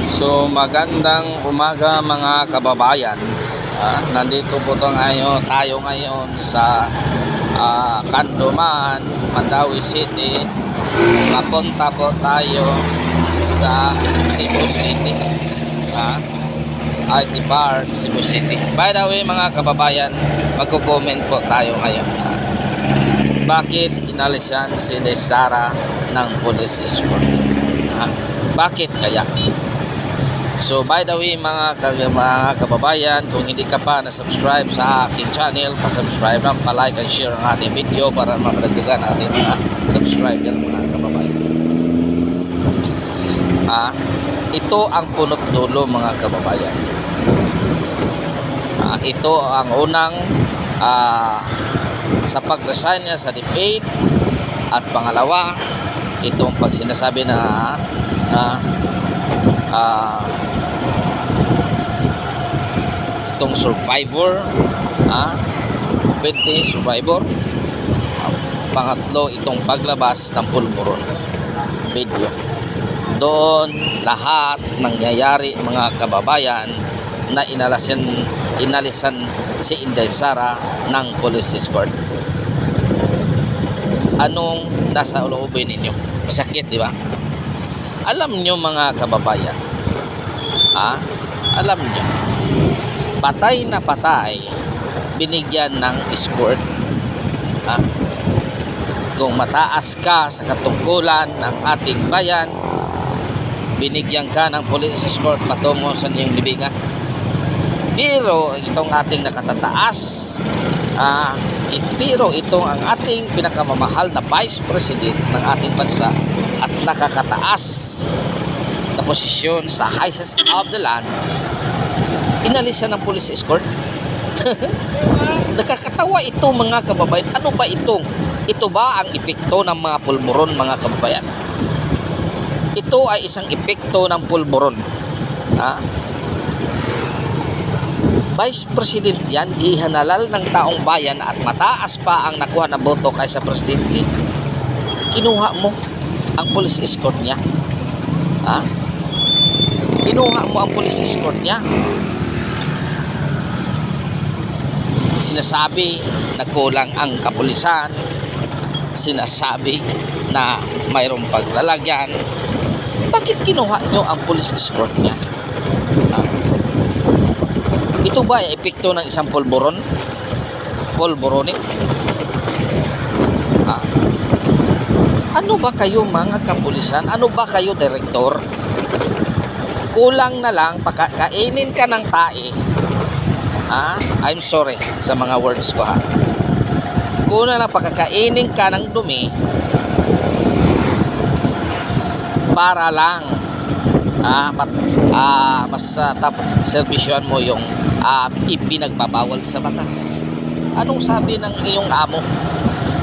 So magandang umaga mga kababayan. Nandito po tayo ngayon sa Kanduman, Mandawi City. Papunta po tayo sa Cebu City. IT Park, Cebu City. By the way mga kababayan, magko-comment po tayo ngayon. Bakit inalisan si Desara ng police escort? Bakit kaya? So by the way mga kababayan, kung hindi ka pa na-subscribe sa aking channel, pa-subscribe lang, pa-like and share ang ating video para makaragdagan natin subscribe yan mga kababayan. Ito ang punot dulo mga kababayan. Ito ang unang sa pag-resign niya sa DepEd, at pangalawa itong pag sinasabi na itong survivor, 20 survivor. Pangatlo itong paglabas ng pulburon video. Doon lahat nangyayari mga kababayan na inalisan si Inday Sara ng police escort. Anong nasa loobin ninyo? Masakit, di ba? Alam nyo mga kababayan, alam nyo, patay na patay, binigyan ng escort. Kung mataas ka sa katungkulan ng ating bayan, binigyan ka ng police escort patungo sa iyong libingan. Pero itong ating nakatataas, pero itong ang ating pinakamamahal na Vice President ng ating bansa at nakakataas na posisyon sa highest of the land, inalis siya ng police escort. Nakakatawa ito mga kababayan. Ano ba itong? Ito ba ang epekto ng mga pulburon mga kababayan? Ito ay isang epekto ng pulburon. Vice President yan, ihanalal ng taong bayan at mataas pa ang nakuha na boto kaysa presidente. Kinuha mo ang police escort niya. Kinuha mo ang police escort niya. Sinasabi na kulang ang kapulisan. Sinasabi na mayroong paglalagyan. Bakit kinuha nyo ang police escort niya? Ito ba ay epekto ng isang pulburon? Pulburonic? Ano ba kayo mga kapulisan? Ano ba kayo direktor? Kulang na lang kainin ka ng tae. I'm sorry sa mga words ko Kulang na lang pagkakainin ka ng dumi para lang mas servisyon mo yung ipinagbabawal sa batas. Anong sabi ng iyong amo?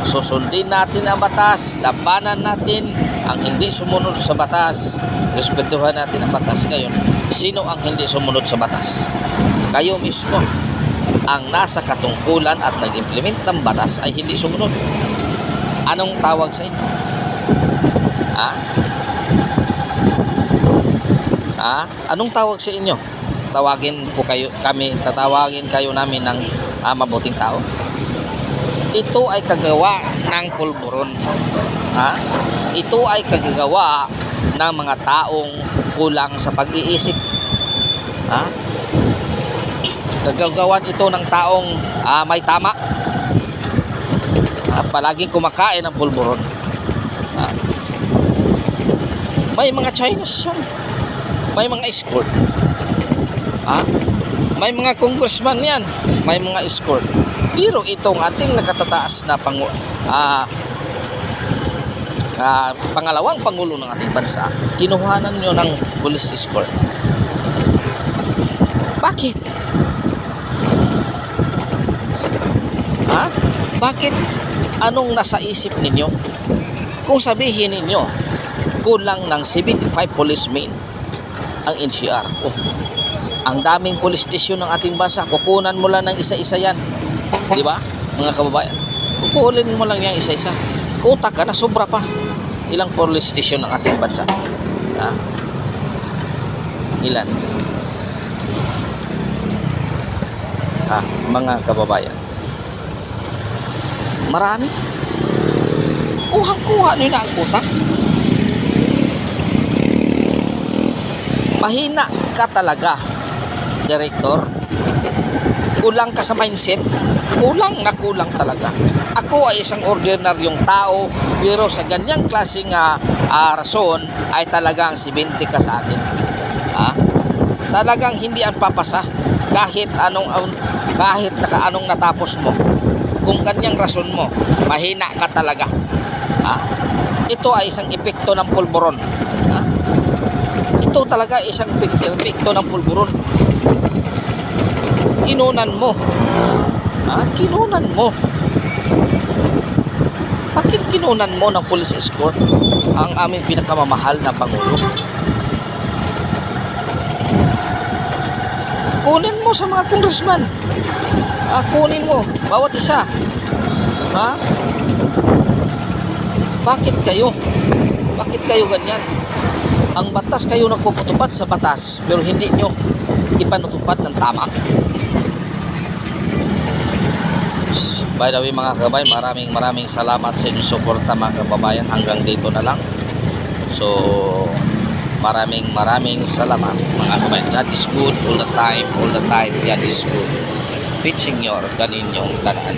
Susundin natin ang batas, labanan natin ang hindi sumunod sa batas, respetuhan natin ang batas. Ngayon, sino ang hindi sumunod sa batas? Kayo mismo. Ang nasa katungkulan at nag-implement ng batas ay hindi sumunod. Anong tawag sa inyo? Anong tawag sa inyo? Tatawagin kayo namin ng mabuting tao. Ito ay kagawa ng pulburon. Ito ay kagagawa ng mga taong kulang sa pag-iisip. Kagagawan ito ng taong may tama. Palaging kumakain ng pulburon. May mga Chinese yan. May mga escort. May mga congressman yan. May mga escort. Pero itong ating nakatataas na pangalawang pangulo ng ating bansa, kinuhanan nyo ng police escort. Bakit? Bakit? Anong nasa isip ninyo? Kung sabihin ninyo kulang ng 75 policemen ang NCR, ang daming police station ng ating bansa, kukunan mo lang ng isa-isa yan, di ba mga kababayan? Kukunin mo lang yan isa-isa, kuta ka na, sobra pa. Ilang police station ng ating bansa? Ilan? Mga kababayan. Marami. Kuhang-kuha nyo na ang kuta. Mahina ka talaga, Director. Kulang ka sa mindset. Kulang na kulang talaga. Ako ay isang ordinaryong tao, pero sa ganyang klaseng rason ay talagang 70 ka sa akin. Talagang hindi ang papasa kahit anong natapos mo. Kung ganyang rason mo, mahina ka talaga. Ito ay isang epekto ng pulburon. Ito talaga isang epekto ng pulburon. Kinunan mo. Kinunan mo. Bakit kinunan mo ng police escort ang aming pinakamamahal na Pangulo? Kunin mo sa mga congressman. Kunin mo. Bawat isa. Bakit kayo? Bakit kayo ganyan? Ang batas kayo nagpuputupad sa batas pero hindi nyo ipanutupad ng tama. By the way mga kababayan, maraming salamat sa inyong suporta mga kababayan. Hanggang dito na lang. So maraming salamat mga kababayan. God is good all the time. God is good. Reaching your kaninyong tanan.